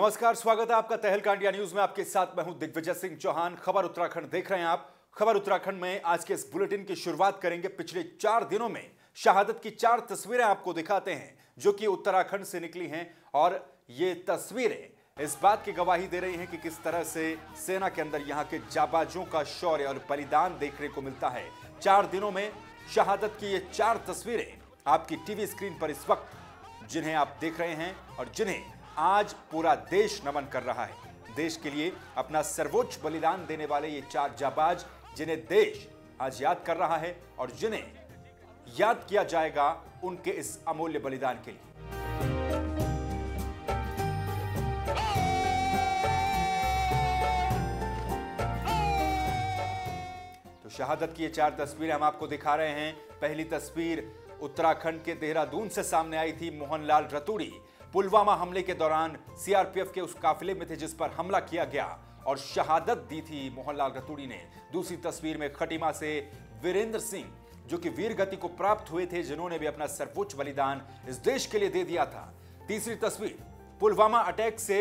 नमस्कार, स्वागत है आपका तहलका इंडिया न्यूज में। आपके साथ मैं हूं दिग्विजय सिंह चौहान। खबर उत्तराखंड देख रहे हैं आप। खबर उत्तराखंड में आज के इस बुलेटिन की शुरुआत करेंगे। पिछले 4 दिनों में शहादत की 4 तस्वीरें आपको दिखाते हैं जो कि उत्तराखंड से निकली हैं, और ये तस्वीरें इस बात की गवाही दे रही हैं कि किस तरह से सेना के अंदर यहां के जाबाजों का शौर्य और बलिदान देखने को मिलता है। 4 दिनों में शहादत की ये 4 तस्वीरें आपकी टीवी स्क्रीन पर इस वक्त जिन्हें आप देख रहे हैं और जिन्हें आज पूरा देश नमन कर रहा है। देश के लिए अपना सर्वोच्च बलिदान देने वाले ये 4 जाबाज जिन्हें देश आज याद कर रहा है और जिन्हें याद किया जाएगा उनके इस अमूल्य बलिदान के लिए। तो शहादत की ये 4 तस्वीरें हम आपको दिखा रहे हैं। पहली तस्वीर उत्तराखंड के देहरादून से सामने आई थी। मोहनलाल रतूड़ी पुलवामा हमले के दौरान सीआरपीएफ के उस काफिले में थे जिस पर हमला किया गया और शहादत दी थी मोहनलाल रतूड़ी ने। दूसरी तस्वीर में खटीमा से वीरेंद्र सिंह जो कि वीर गति को प्राप्त हुए थे, जिन्होंने भी अपना सर्वोच्च बलिदान इस देश के लिए दे दिया था। तीसरी तस्वीर पुलवामा अटैक से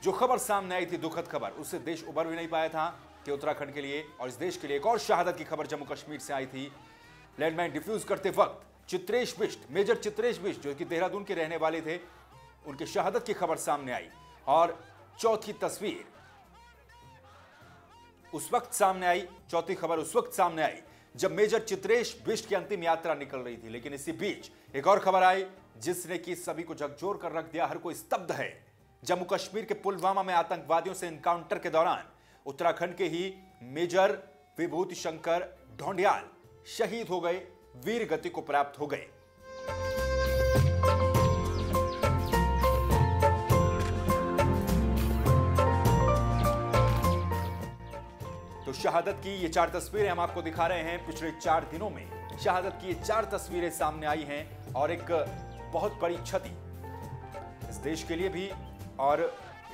जो खबर सामने आई थी, दुखद खबर, उससे देश उबर भी नहीं पाया था कि उत्तराखंड के लिए और इस देश के लिए एक और शहादत की खबर जम्मू कश्मीर से आई थी। लैंडमाइन डिफ्यूज करते वक्त चित्रेश बिष्ट, मेजर चित्रेश बिष्ट जो कि देहरादून के रहने वाले थे, उनकी शहादत की खबर सामने आई। और चौथी तस्वीर उस वक्त सामने आई, चौथी खबर उस वक्त सामने आई जब मेजर चित्रेश बिष्ट की अंतिम यात्रा निकल रही थी। लेकिन इसी बीच एक और खबर आई जिसने कि सभी को झकझोर कर रख दिया, हर कोई स्तब्ध है। जम्मू कश्मीर के पुलवामा में आतंकवादियों से एनकाउंटर के दौरान उत्तराखंड के ही मेजर विभूति शंकर ढोंडियाल शहीद हो गए, वीर गति को प्राप्त हो गए। तो शहादत की ये 4 तस्वीरें हम आपको दिखा रहे हैं। पिछले 4 दिनों में शहादत की ये 4 तस्वीरें सामने आई हैं और एक बहुत बड़ी क्षति इस देश के लिए भी और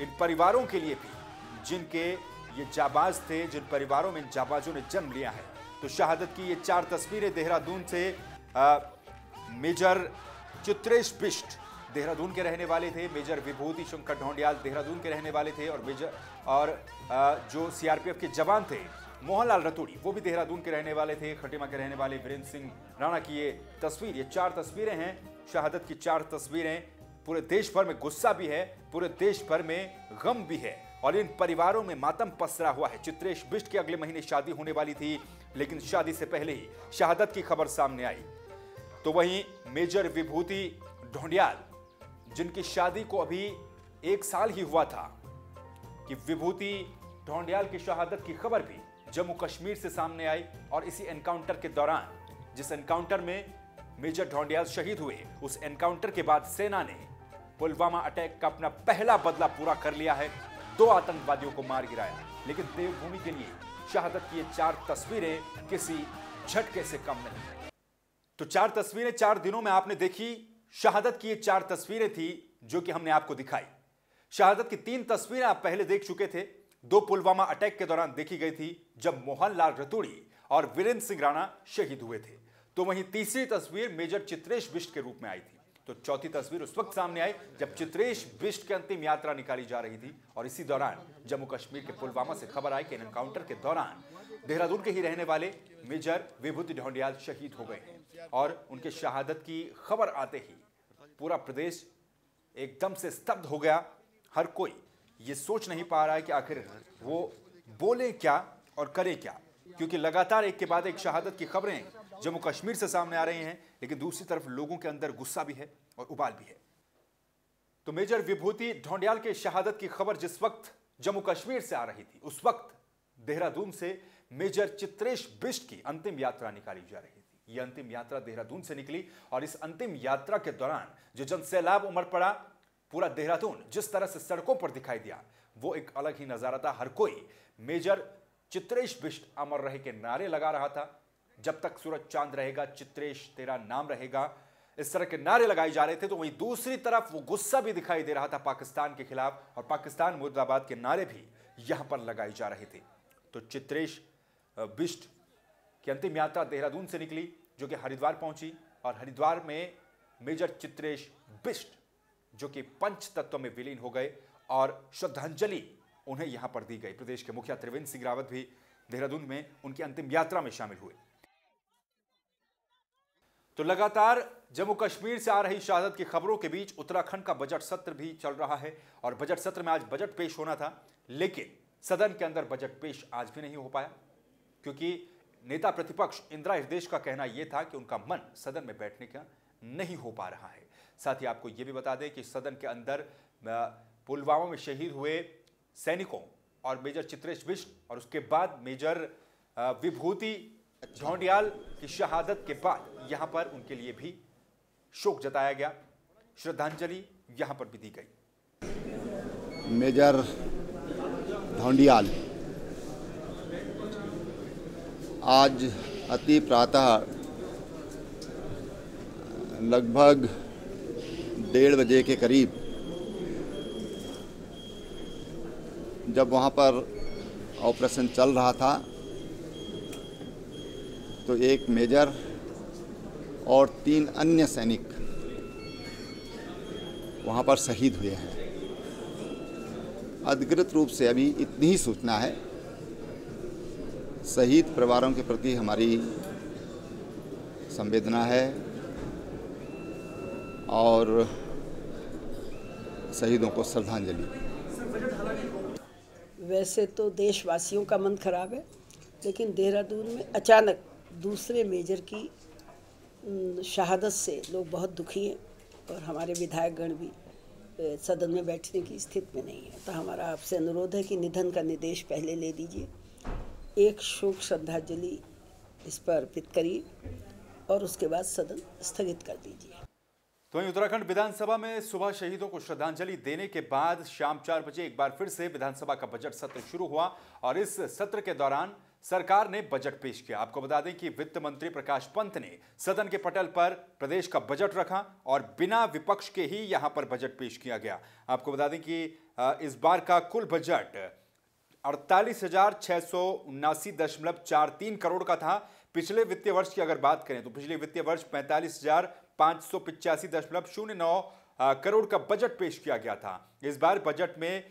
इन परिवारों के लिए भी जिनके ये जाबाज थे, जिन परिवारों में इन जाबाजों ने जन्म लिया है। तो शहादत की ये 4 तस्वीरें देहरादून से मेजर चित्रेश बिष्ट देहरादून के रहने वाले थे, मेजर विभूति शंकर ढोंडियाल देहरादून के रहने वाले थे, और जो सीआरपीएफ के जवान थे मोहनलाल रतूड़ी वो भी देहरादून के रहने वाले थे। खटीमा के रहने वाले वीरेंद्र सिंह राणा की ये तस्वीर, ये 4 तस्वीरें हैं शहादत की 4 तस्वीरें। पूरे देश भर में गुस्सा भी है, पूरे देश भर में गम भी है और इन परिवारों में मातम पसरा हुआ है। चित्रेश बिष्ट की अगले महीने शादी होने वाली थी, लेकिन शादी से पहले ही शहादत की खबर सामने आई। तो वहीं मेजर विभूति ढोंडियाल जिनकी शादी को अभी 1 साल ही हुआ था कि विभूति ढोंडियाल की शहादत की खबर भी जम्मू कश्मीर से सामने आई। और इसी एनकाउंटर के दौरान, जिस एनकाउंटर में मेजर ढोंडियाल शहीद हुए, उस एनकाउंटर के बाद सेना ने पुलवामा अटैक का अपना पहला बदला पूरा कर लिया है। 2 आतंकवादियों को मार गिराया। लेकिन देवभूमि के लिए शहादत की ये 4 तस्वीरें किसी झटके से कम नहीं। तो 4 तस्वीरें 4 दिनों में आपने देखी। शहादत की ये 4 तस्वीरें थी जो कि हमने आपको दिखाई। शहादत की 3 तस्वीरें आप पहले देख चुके थे। 2 पुलवामा अटैक के दौरान देखी गई थी जब मोहनलाल रतूड़ी और वीरेंद्र सिंह राणा शहीद हुए थे। तो वहीं तीसरी तस्वीर मेजर चित्रेश बिष्ट के रूप में आई थी। तो चौथी तस्वीर उस वक्त सामने आई जब चित्रेश बिष्ट की अंतिम यात्रा निकाली जा रही थी और इसी दौरान जम्मू कश्मीर के पुलवामा से खबर आई कि एनकाउंटर के दौरान देहरादून के ही रहने वाले मेजर विभूति ढोंडियाल शहीद हो गए हैं। और उनके शहादत की खबर आते ही पूरा प्रदेश एकदम से स्तब्ध हो गया। हर कोई ये सोच नहीं पा रहा है कि आखिर वो बोले क्या और करे क्या, क्योंकि लगातार एक के बाद एक शहादत की खबरें जम्मू कश्मीर से सामने आ रही हैं, लेकिन दूसरी तरफ लोगों के अंदर गुस्सा भी है और उबाल भी है। तो मेजर विभूति ढोंडियाल के शहादत की खबर जिस वक्त जम्मू कश्मीर से आ रही थी, उस वक्त देहरादून से मेजर चित्रेश बिष्ट की अंतिम यात्रा निकाली जा रही थी। यह अंतिम यात्रा देहरादून से निकली और इस अंतिम यात्रा के दौरान जो जनसैलाब उमड़ पड़ा, पूरा देहरादून जिस तरह से सड़कों पर दिखाई दिया, वो एक अलग ही नजारा था। हर कोई मेजर चित्रेश बिष्ट अमर रहे के नारे लगा रहा था। जब तक सूरज चांद रहेगा चित्रेश तेरा नाम रहेगा, इस तरह के नारे लगाए जा रहे थे। तो वहीं दूसरी तरफ वो गुस्सा भी दिखाई दे रहा था पाकिस्तान के खिलाफ, और पाकिस्तान मुर्दाबाद के नारे भी यहां पर लगाए जा रहे थे। तो चित्रेश बिष्ट की अंतिम यात्रा देहरादून से निकली जो कि हरिद्वार पहुंची, और हरिद्वार में मेजर चित्रेश बिष्ट जो कि पंच तत्व में विलीन हो गए और श्रद्धांजलि उन्हें यहां पर दी गई। प्रदेश के मुखिया त्रिवेंद्र सिंह रावत भी देहरादून में उनकी अंतिम यात्रा में शामिल हुए। तो लगातार जम्मू कश्मीर से आ रही शहादत की खबरों के बीच उत्तराखंड का बजट सत्र भी चल रहा है और बजट सत्र में आज बजट पेश होना था, लेकिन सदन के अंदर बजट पेश आज भी नहीं हो पाया, क्योंकि नेता प्रतिपक्ष इंदिरा हृदयेश का कहना यह था कि उनका मन सदन में बैठने का नहीं हो पा रहा है। साथ ही आपको यह भी बता दें कि सदन के अंदर पुलवामा में शहीद हुए सैनिकों और मेजर चित्रेश बिष्ट और उसके बाद मेजर विभूति ढोंडियाल की शहादत के बाद यहां पर उनके लिए भी शोक जताया गया, श्रद्धांजलि यहां पर भी दी गई। मेजर ढोंडियाल आज अति प्रातः लगभग 1:30 बजे के करीब जब वहाँ पर ऑपरेशन चल रहा था तो एक मेजर और 3 अन्य सैनिक वहाँ पर शहीद हुए हैं। अधिकृत रूप से अभी इतनी ही सूचना है। शहीद परिवारों के प्रति हमारी संवेदना है और शहीदों को श्रद्धांजलि। वैसे तो देशवासियों का मन खराब है, लेकिन देहरादून में अचानक दूसरे मेजर की शहादत से लोग बहुत दुखी हैं और हमारे विधायकगण भी सदन में बैठने की स्थिति में नहीं है। तो हमारा आपसे अनुरोध है कि निधन का निर्देश पहले ले लीजिए, एक शोक श्रद्धांजलि इस पर अर्पित करिए और उसके बाद सदन स्थगित कर दीजिए। तो वहीं उत्तराखंड विधानसभा में सुबह शहीदों को श्रद्धांजलि देने के बाद शाम 4 बजे एक बार फिर से विधानसभा का बजट सत्र शुरू हुआ और इस सत्र के दौरान सरकार ने बजट पेश किया। आपको बता दें कि वित्त मंत्री प्रकाश पंत ने सदन के पटल पर प्रदेश का बजट रखा और बिना विपक्ष के ही यहां पर बजट पेश किया गया। आपको बता दें कि इस बार का कुल बजट 48,679.43 करोड़ का था। पिछले वित्तीय वर्ष की अगर बात करें तो पिछले वित्तीय वर्ष 45,585.09 करोड़ का बजट पेश किया गया था। इस बार बजट में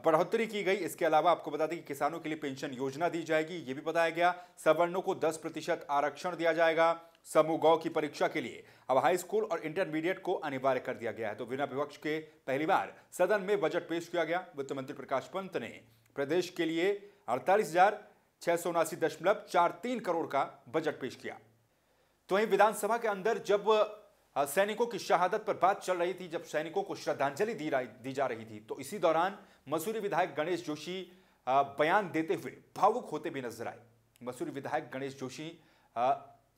बढ़ोतरी की गई। इसके अलावा आपको बता दें कि किसानों के लिए पेंशन योजना दी जाएगी, ये भी बताया गया। सवर्णों को 10% आरक्षण दिया जाएगा। समूह गौ की परीक्षा के लिए अब हाई स्कूल और इंटरमीडिएट को अनिवार्य कर दिया गया है। तो बिना विपक्ष के पहली बार सदन में बजट पेश किया गया। वित्त मंत्री प्रकाश पंत ने प्रदेश के लिए 48,679.43 करोड़ का बजट पेश किया। तो वहीं विधानसभा के अंदर जब सैनिकों की शहादत पर बात चल रही थी, जब सैनिकों को श्रद्धांजलि दी जा रही थी, तो इसी दौरान मसूरी विधायक गणेश जोशी बयान देते हुए भावुक होते भी नजर आए। मसूरी विधायक गणेश जोशी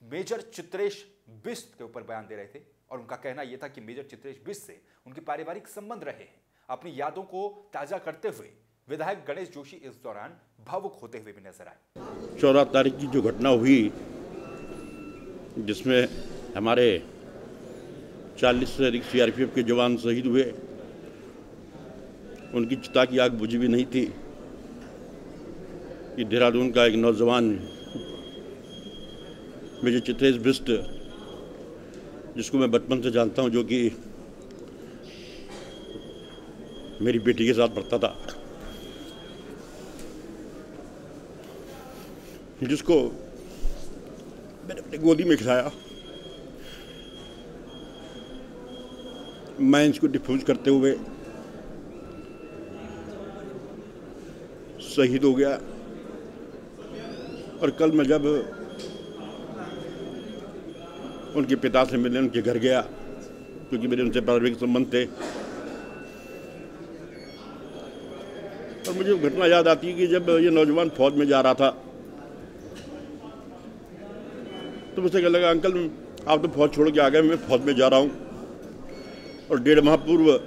मेजर चित्रेश बिष्ट के ऊपर बयान दे रहे थे और उनका कहना यह था कि मेजर चित्रेश बिष्ट से उनके पारिवारिक संबंध रहे हैं। अपनी यादों को ताजा करते हुए विधायक गणेश जोशी इस दौरान भावुक होते हुए भी नजर आए। 14 तारीख की जो घटना हुई जिसमें हमारे 40 से अधिक सीआरपीएफ के जवान शहीद हुए, उनकी चिता की आग बुझी भी नहीं थी कि देहरादून का एक नौजवान मेजर चित्रेश बिष्ट, जिसको मैं बचपन से जानता हूं, जो कि मेरी बेटी के साथ पढ़ता था, जिसको मैंने अपनी गोदी में खिलाया, मैं इसको डिफ्यूज करते हुए शहीद हो गया। और कल मैं जब उनके पिता से मिलने उनके घर गया, क्योंकि मेरे उनसे पारिवारिक संबंध थे, और मुझे वो घटना याद आती है कि जब ये नौजवान फौज में जा रहा था तो मुझसे कहने लगा, अंकल आप तो फौज छोड़ के आ गए, मैं फौज में जा रहा हूँ। और 1.5 माह पूर्व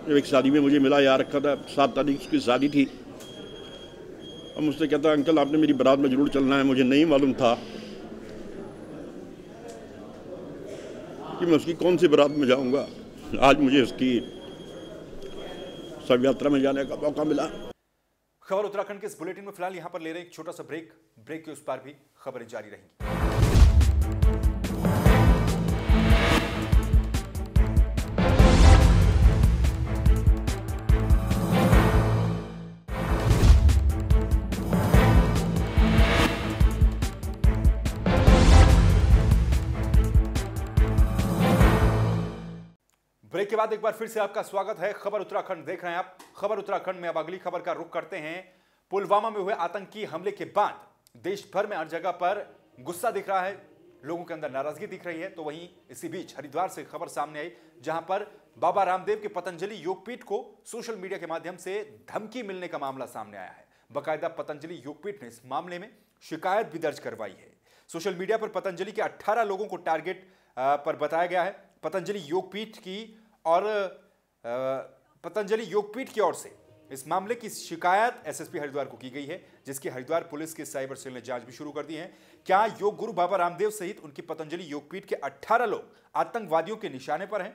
जब एक शादी में मुझे मिला, याद रखा था 7 तारीख की शादी थी, और मुझसे कहता, अंकल आपने मेरी बारात में जरूर चलना है। मुझे नहीं मालूम था कि मैं उसकी कौन सी बारात में जाऊंगा। आज मुझे उसकी शव यात्रा में जाने का मौका मिला। खबर उत्तराखंड के इस बुलेटिन में फिलहाल यहां पर ले रहे हैं एक छोटा सा ब्रेक के उस पार भी खबरें जारी रहेंगी। ब्रेक के बाद एक बार फिर से आपका स्वागत है। खबर उत्तराखंड देख रहे हैं आप। खबर उत्तराखंड में अब अगली खबर का रुख करते हैं। पुलवामा में हुए आतंकी हमले के बाद देश भर में हर जगह पर गुस्सा दिख रहा है, लोगों के अंदर नाराजगी दिख रही है। तो वहीं इसी बीच हरिद्वार से खबर सामने आई, जहां पर बाबा रामदेव के पतंजलि योगपीठ को सोशल मीडिया के माध्यम से धमकी मिलने का मामला सामने आया है। बकायदा पतंजलि योगपीठ ने इस मामले में शिकायत भी दर्ज करवाई है। सोशल मीडिया पर पतंजलि के 18 लोगों को टारगेट पर बताया गया है। पतंजलि योगपीठ की ओर से इस मामले की शिकायत एसएसपी हरिद्वार को की गई है, जिसकी हरिद्वार पुलिस के साइबर सेल ने जांच भी शुरू कर दी है। क्या योग गुरु बाबा रामदेव सहित उनकी पतंजलि योगपीठ के 18 लोग आतंकवादियों के निशाने पर हैं?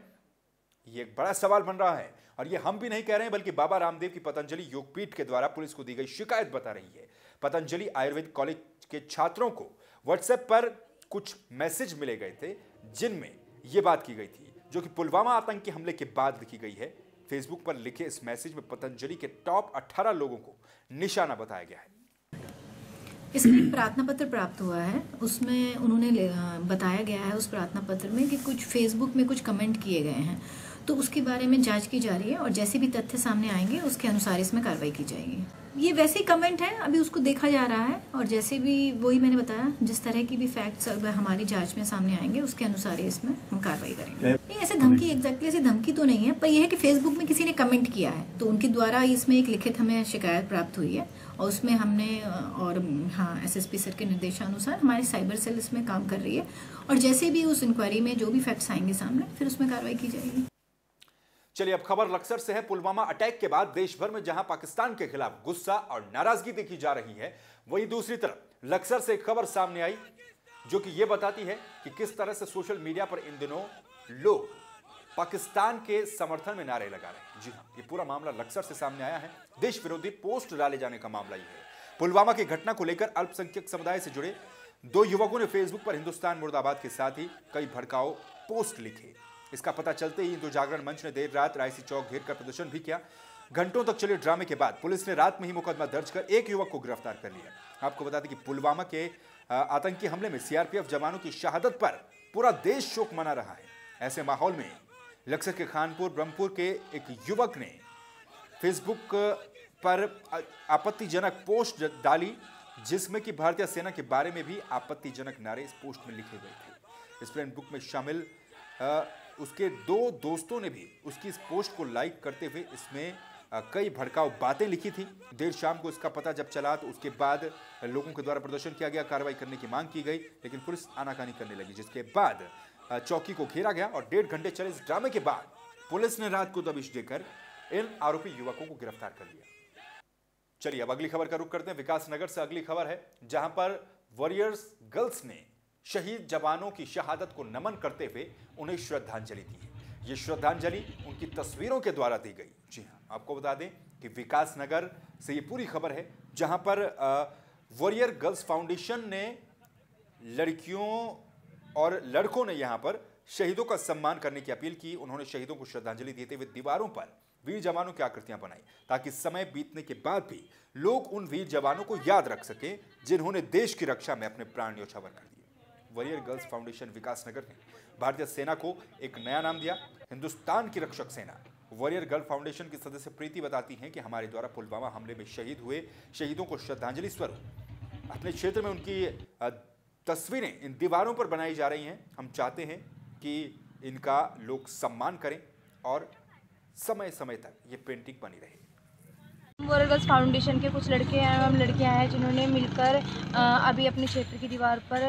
ये एक बड़ा सवाल बन रहा है और ये हम भी नहीं कह रहे हैं, बल्कि बाबा रामदेव की पतंजलि योगपीठ के द्वारा पुलिस को दी गई शिकायत बता रही है। पतंजलि आयुर्वेद कॉलेज के छात्रों को व्हाट्सएप पर कुछ मैसेज मिले गए थे, जिनमें यह बात की गई थी, जो कि पुलवामा आतंकी हमले के बाद लिखी गई है। फेसबुक पर लिखे इस मैसेज में पतंजलि के टॉप 18 लोगों को निशाना बताया गया है। इसमें प्रार्थना पत्र प्राप्त हुआ है, उसमें उन्होंने बताया गया है उस प्रार्थना पत्र में कि कुछ फेसबुक में कुछ कमेंट किए गए हैं, तो उसके बारे में जांच की जा रही है और जैसे भी तथ्य सामने आएंगे उसके अनुसार इसमें कार्रवाई की जाएगी। ये वैसे ही कमेंट है, अभी उसको देखा जा रहा है और जैसे भी वही मैंने बताया, जिस तरह की भी फैक्ट्स हमारी जांच में सामने आएंगे उसके अनुसार ही इसमें हम कार्रवाई करेंगे। नहीं, ऐसे धमकी एग्जैक्टली ऐसी धमकी तो नहीं है, पर यह है कि फेसबुक में किसी ने कमेंट किया है तो उनके द्वारा इसमें एक लिखित हमें शिकायत प्राप्त हुई है और उसमें हमने और हाँ एसएसपी सर के निर्देशानुसार हमारी साइबर सेल इसमें काम कर रही है और जैसे भी उस इंक्वायरी में जो भी फैक्ट्स आएंगे सामने फिर उसमें कार्रवाई की जाएगी। चलिए अब खबर लक्सर से है। पुलवामा अटैक के बाद देश भर में जहां पाकिस्तान के खिलाफ गुस्सा और नाराजगी देखी जा रही है, वहीं दूसरी तरफ लक्सर से एक खबर सामने आई जो कि यह बताती है कि किस तरह से सोशल मीडिया पर इन दिनों लोग पाकिस्तान के समर्थन में नारे लगा रहे हैं। जी हां, ये पूरा मामला लक्सर से सामने आया है। देश विरोधी पोस्ट डाले जाने का मामला ये है। पुलवामा की घटना को लेकर अल्पसंख्यक समुदाय से जुड़े 2 युवकों ने फेसबुक पर हिंदुस्तान मुर्दाबाद के साथ ही कई भड़काऊ पोस्ट लिखे। इसका पता चलते ही हिंदू जागरण मंच ने देर रात रायसी चौक घेर कर प्रदर्शन भी किया। घंटों तक चले ड्रामे के बाद पुलिस ने रात में ही मुकदमा दर्ज कर एक युवक को गिरफ्तार कर लिया। आपको बता दें कि पुलवामा के आतंकी हमले में सीआरपीएफ जवानों की शहादत पर पूरा देश शोक मना रहा है। ऐसे माहौल में लक्सर के खानपुर ब्रह्मपुर के एक युवक ने फेसबुक पर आपत्तिजनक पोस्ट डाली, जिसमें कि भारतीय सेना के बारे में भी आपत्तिजनक नारे इस पोस्ट में लिखे गए थे। इस फ्रेंड बुक में शामिल उसके 2 दोस्तों ने भी उसकी इस पोस्ट को लाइक करते हुए इसमें कई भड़काऊ बातें लिखी थी। देर शाम को इसका पता जब चला तो उसके बाद लोगों के द्वारा प्रदर्शन किया गया, कार्रवाई करने की मांग की गई, लेकिन पुलिस आनाकानी करने लगी, जिसके बाद चौकी को घेरा गया और 1.5 घंटे चले इस ड्रामे के बाद पुलिस ने रात को दबिश देकर इन आरोपी युवकों को गिरफ्तार कर लिया। चलिए अब अगली खबर का रुख करते हैं। विकास नगर से अगली खबर है, जहां पर वॉरियर्स गर्ल्स ने शहीद जवानों की शहादत को नमन करते हुए उन्हें श्रद्धांजलि दी है। ये श्रद्धांजलि उनकी तस्वीरों के द्वारा दी गई। जी हाँ, आपको बता दें कि विकास नगर से ये पूरी खबर है, जहां पर वॉरियर गर्ल्स फाउंडेशन ने लड़कियों और लड़कों ने यहां पर शहीदों का सम्मान करने की अपील की। उन्होंने शहीदों को श्रद्धांजलि देते हुए दीवारों पर वीर जवानों की आकृतियां बनाई, ताकि समय बीतने के बाद भी लोग उन वीर जवानों को याद रख सकें जिन्होंने देश की रक्षा में अपने प्राण न्यौछावर कर दिए। वॉरियर गर्ल्स फाउंडेशन विकास नगर ने भारतीय सेना को एक नया नाम दिया, हिंदुस्तान की रक्षक सेना। वॉरियर गर्ल फाउंडेशन की सदस्य प्रीति बताती हैं कि हमारे द्वारा पुलवामा हमले में शहीद हुए शहीदों को श्रद्धांजलि स्वरूप अपने क्षेत्र में उनकी तस्वीरें इन दीवारों पर बनाई जा रही हैं। हम चाहते हैं कि इनका लोग सम्मान करें और समय समय तक ये पेंटिंग बनी रहे। वॉरियर गर्ल्स फाउंडेशन के कुछ लड़के एवं लड़कियां हैं जिन्होंने मिलकर अभी अपने क्षेत्र की दीवार पर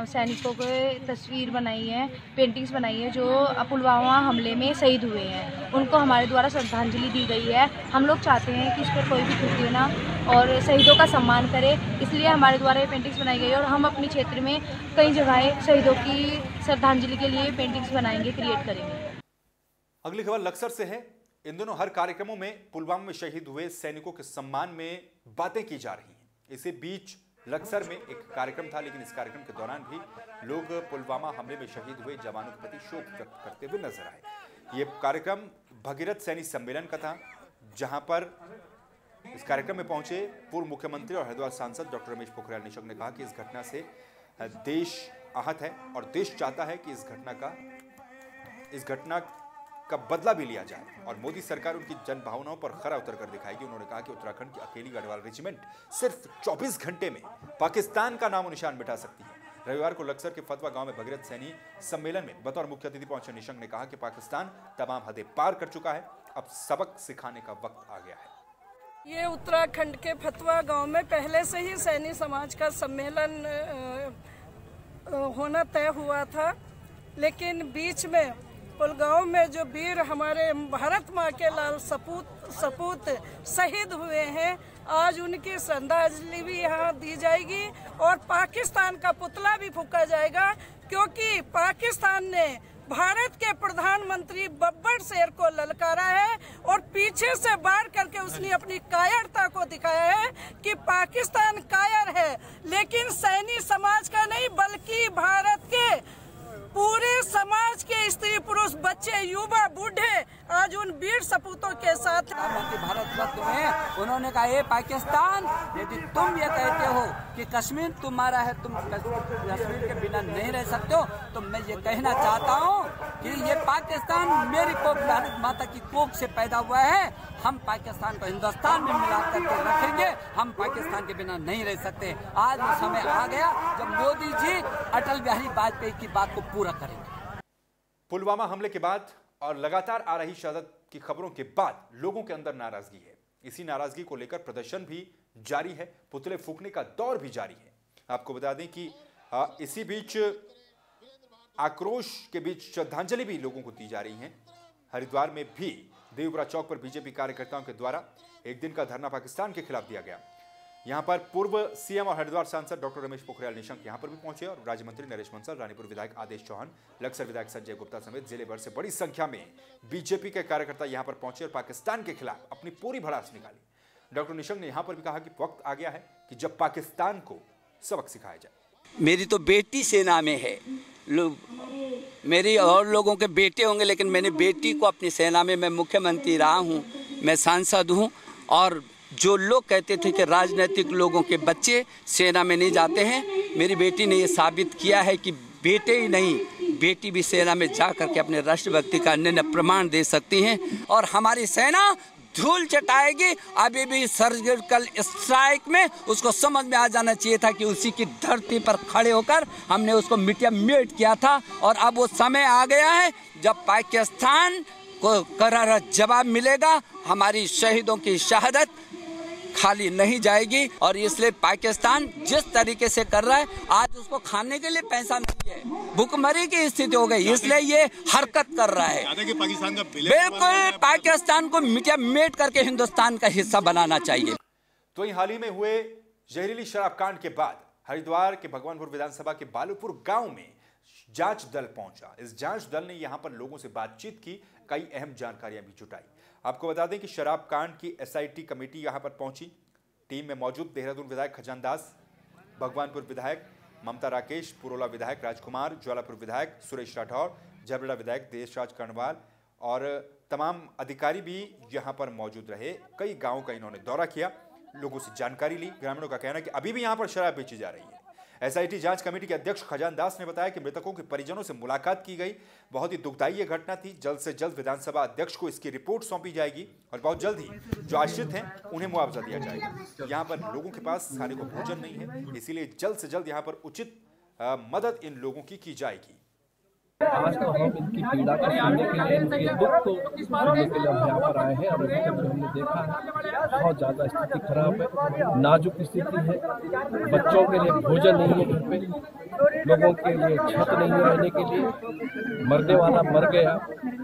सैनिकों की तस्वीर बनाई है, पेंटिंग्स बनाई है जो पुलवामा हमले में शहीद हुए हैं। उनको हमारे द्वारा श्रद्धांजलि दी गई है। हम लोग चाहते हैं कि इस पर कोई भी त्रुटि ना और शहीदों का सम्मान करे, इसलिए हमारे द्वारा ये पेंटिंग्स बनाई गई है और हम अपने क्षेत्र में कई जगह शहीदों की श्रद्धांजलि के लिए पेंटिंग्स बनाएंगे, क्रिएट करेंगे। अगली खबर लक्सर से है। इन दोनों हर कार्यक्रमों में पुलवामा में शहीद हुए सैनिकों के सम्मान में बातें की जा रही हैं। इसी बीच लक्सर में एक कार्यक्रम था, लेकिन इस कार्यक्रम के दौरान भी लोग पुलवामा हमले में शहीद हुए जवानों के प्रति शोक व्यक्त करते हुए नजर आए। ये कार्यक्रम भगीरथ सैनिक सम्मेलन का था, जहां पर इस कार्यक्रम में पहुंचे पूर्व मुख्यमंत्री और हरिद्वार सांसद डॉक्टर रमेश पोखरियाल निशंक ने कहा कि इस घटना से देश आहत है और देश चाहता है कि इस घटना का बदला भी लिया जाए और मोदी सरकार उनकी जन भावनाओं पर खरा उतर कर दिखाएगी। उन्होंने कहा कि उत्तराखंड की अकेली गढ़वाल रेजिमेंट सिर्फ 24 घंटे में पाकिस्तान का नामो निशान मिटा सकती है। रविवार को लक्सर के फतवा गांव में भगीरथ सैनी सम्मेलन में बतौर मुख्य अतिथि पहुंचे निशंक ने कहा कि पाकिस्तान तमाम हदें पार कर चुका है, अब सबक सिखाने का वक्त आ गया है। ये उत्तराखंड के फतवा गांव में पहले से ही सैनी समाज का सम्मेलन होना तय हुआ था, लेकिन बीच में पुलगांव में जो वीर हमारे भारत माँ के लाल सपूत शहीद हुए हैं, आज उनकी श्रद्धांजलि भी यहाँ दी जाएगी और पाकिस्तान का पुतला भी फूंका जाएगा, क्योंकि पाकिस्तान ने भारत के प्रधानमंत्री बब्बर शेर को ललकारा है और पीछे से वार करके उसने अपनी कायरता को दिखाया है कि पाकिस्तान कायर है, लेकिन सैनी समाज का नहीं बल्कि भारत के पूरे समाज के स्त्री पुरुष बच्चे युवा बूढ़े आज उन वीर सपूतों के साथ। भारत रत्न में उन्होंने कहा, ये पाकिस्तान, यदि तुम ये कहते हो कि कश्मीर तुम्हारा है, तुम कश्मीर के बिना नहीं रह सकते हो, तो मैं ये कहना चाहता हूँ कि ये पाकिस्तान मेरी कोख, भारत माता की कोख से पैदा हुआ है। हम पाकिस्तान को हिंदुस्तान में मिला करके रखेंगे, हम पाकिस्तान के बिना नहीं रह सकते। आज वो समय आ गया जब मोदी जी अटल बिहारी वाजपेयी की बात को पूरा करेंगे। पुलवामा हमले के बाद और लगातार आ रही शहादत की खबरों के बाद लोगों के अंदर नाराजगी है। इसी नाराजगी को लेकर प्रदर्शन भी जारी है, पुतले फूंकने का दौर भी जारी है। आपको बता दें कि इसी बीच आक्रोश के बीच श्रद्धांजलि भी लोगों को दी जा रही है। हरिद्वार में भी देवपुरा चौक पर बीजेपी कार्यकर्ताओं के द्वारा एक दिन का धरना पाकिस्तान के खिलाफ दिया गया। यहां पर पूर्व सीएम और हरिद्वार सांसद डॉक्टर रमेश पोखरियाल निशंक यहां पर भी पहुंचे और राज्य मंत्री नरेश बंसल, रानीपुर विधायक आदेश चौहान, लक्सर विधायक संजय गुप्ता समेत जिले भर से बड़ी संख्या में बीजेपी के कार्यकर्ता यहां पर पहुंचे और पाकिस्तान के खिलाफ अपनी पूरी भड़ास निकाली। डॉक्टर निशंक ने यहां पर भी कहा कि वक्त आ गया है कि जब पाकिस्तान को सबक सिखाया जाए। मेरी तो बेटी सेना में है, मेरी और लोगों के बेटे होंगे, लेकिन मैंने बेटी को अपनी सेना में, मैं मुख्यमंत्री रहा हूँ, मैं सांसद हूँ। और जो लोग कहते थे कि राजनीतिक लोगों के बच्चे सेना में नहीं जाते हैं, मेरी बेटी ने ये साबित किया है कि बेटे ही नहीं, बेटी भी सेना में जा करके अपने राष्ट्रभक्ति का अन्य प्रमाण दे सकती हैं। और हमारी सेना धूल चटाएगी। अभी भी सर्जिकल स्ट्राइक में उसको समझ में आ जाना चाहिए था कि उसी की धरती पर खड़े होकर हमने उसको मिट किया था। और अब वो समय आ गया है जब पाकिस्तान को करारा जवाब मिलेगा। हमारी शहीदों की शहादत खाली नहीं जाएगी और इसलिए पाकिस्तान जिस तरीके से कर रहा है, आज उसको खाने के लिए पैसा नहीं है, भूखमरी की स्थिति हो गई, इसलिए ये हरकत कर रहा है। पाकिस्तान का बिल्कुल पाकिस्तान को मिट करके हिंदुस्तान का हिस्सा बनाना चाहिए। तो हाल ही में हुए जहरीली शराब कांड के बाद हरिद्वार के भगवानपुर विधानसभा के बालूपुर गांव में जांच दल पहुंचा। इस जांच दल ने यहां पर लोगों से बातचीत की, कई अहम जानकारियां भी जुटाई। आपको बता दें कि शराब कांड की एसआईटी कमेटी यहां पर पहुंची। टीम में मौजूद देहरादून विधायक खजान दास, भगवानपुर विधायक ममता राकेश, पुरोला विधायक राजकुमार, ज्वालापुर विधायक सुरेश राठौर, झबरेड़ा विधायक देशराज कर्णवाल और तमाम अधिकारी भी यहां पर मौजूद रहे। कई गांवों का इन्होंने दौरा किया, लोगों से जानकारी ली। ग्रामीणों का कहना है कि अभी भी यहां पर शराब बेची जा रही है। एसआईटी जांच कमेटी के अध्यक्ष खजान दास ने बताया कि मृतकों के परिजनों से मुलाकात की गई। बहुत ही दुखदायी ये घटना थी। जल्द से जल्द विधानसभा अध्यक्ष को इसकी रिपोर्ट सौंपी जाएगी और बहुत जल्द ही जो आश्रित हैं उन्हें मुआवजा दिया जाएगा। यहाँ पर लोगों के पास खाने को भोजन नहीं है, इसीलिए जल्द से जल्द यहाँ पर उचित मदद इन लोगों की जाएगी। आज तो हम इनकी पीड़ा को सुनने के लिए, इनके दुख को सुनने के लिए हम यहाँ पर आए हैं और हमने देखा बहुत ज़्यादा स्थिति खराब है, नाजुक स्थिति है। बच्चों के लिए भोजन नहीं है घर पे, लोगों के लिए छत नहीं है रहने के लिए। मरने वाला मर गया,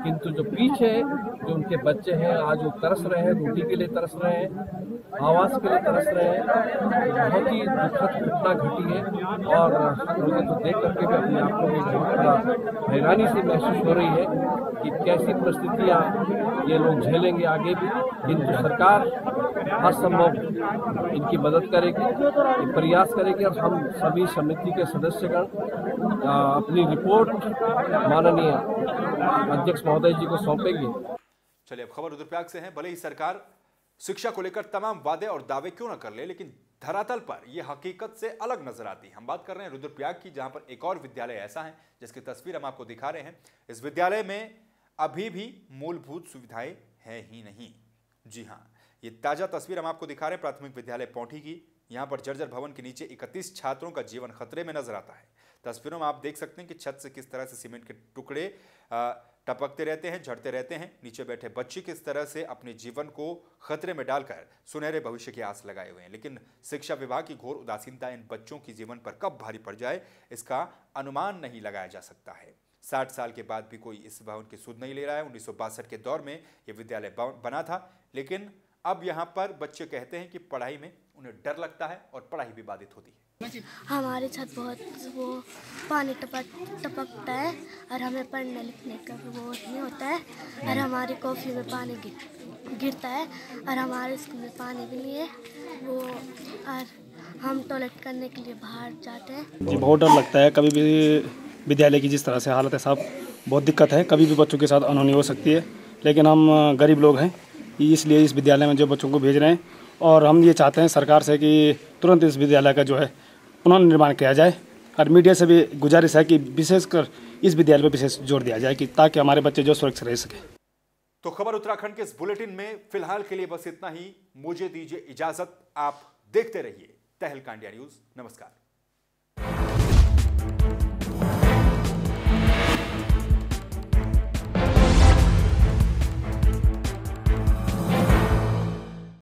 किंतु जो पीछे जो उनके बच्चे हैं आज वो तरस रहे हैं, रोटी के लिए तरस रहे हैं, आवास के लिए तरस रहे हैं। बहुत ही दुखद घटना घटी है और मुझे तो देख करके भी अपने आप को हैरानी से महसूस हो रही है कि कैसी परिस्थितियाँ ये लोग झेलेंगे आगे भी। किंतु सरकार हर संभव इनकी मदद करेगी, प्रयास करेगी और हम सभी समिति के सदस्यगण अपनी रिपोर्ट माननीय अध्यक्ष महोदय जी को सौंपेंगे। चलिए अब खबर रुद्रप्रयाग से है। भले ही सरकार शिक्षा को लेकर तमाम वादे और दावे क्यों न कर ले, लेकिन धरातल पर यह हकीकत से अलग नजर आती है। हम बात कर रहे हैं रुद्रप्रयाग की, जहां पर एक और विद्यालय ऐसा है जिसकी तस्वीर हम आपको दिखा रहे हैं। इस विद्यालय में अभी भी मूलभूत सुविधाएं हैं ही नहीं। जी हां, ये ताजा तस्वीर हम आपको दिखा रहे हैं प्राथमिक विद्यालय पौंठी की। यहां पर जर्जर भवन के नीचे 31 छात्रों का जीवन खतरे में नजर आता है। तस्वीरों में आप देख सकते हैं कि छत से किस तरह से सीमेंट के टुकड़े टपकते रहते हैं, झड़ते रहते हैं। नीचे बैठे बच्चे किस तरह से अपने जीवन को खतरे में डालकर सुनहरे भविष्य की आस लगाए हुए हैं। लेकिन शिक्षा विभाग की घोर उदासीनता इन बच्चों की जीवन पर कब भारी पड़ जाए, इसका अनुमान नहीं लगाया जा सकता है। 60 साल के बाद भी कोई इस भवन की सुध नहीं ले रहा है। 1962 के दौर में यह विद्यालय बना था, लेकिन अब यहाँ पर बच्चे कहते हैं कि पढ़ाई में उन्हें डर लगता है और पढ़ाई भी बाधित होती है। हमारी छत बहुत वो पानी टपकता है और हमें पढ़ने लिखने का वो नहीं होता है और हमारी कॉफ़ी में पानी गिरता है और हमारे स्कूल में पानी भी नहीं है वो, और हम टॉयलेट करने के लिए बाहर जाते हैं। जी बहुत डर लगता है। कभी भी विद्यालय की जिस तरह से हालत है साहब, बहुत दिक्कत है। कभी भी बच्चों के साथ अनहोनी हो सकती है, लेकिन हम गरीब लोग हैं, इसलिए इस विद्यालय में जो बच्चों को भेज रहे हैं और हम ये चाहते हैं सरकार से कि तुरंत इस विद्यालय का जो है पुनर्निर्माण किया जाए। और मीडिया से भी गुजारिश है कि विशेषकर इस विद्यालय पर विशेष जोर दिया जाए कि ताकि हमारे बच्चे जो सुरक्षित रह सके। तो खबर उत्तराखंड के इस बुलेटिन में फिलहाल के लिए बस इतना ही। मुझे दीजिए इजाजत। आप देखते रहिए तहलका इंडिया न्यूज। नमस्कार।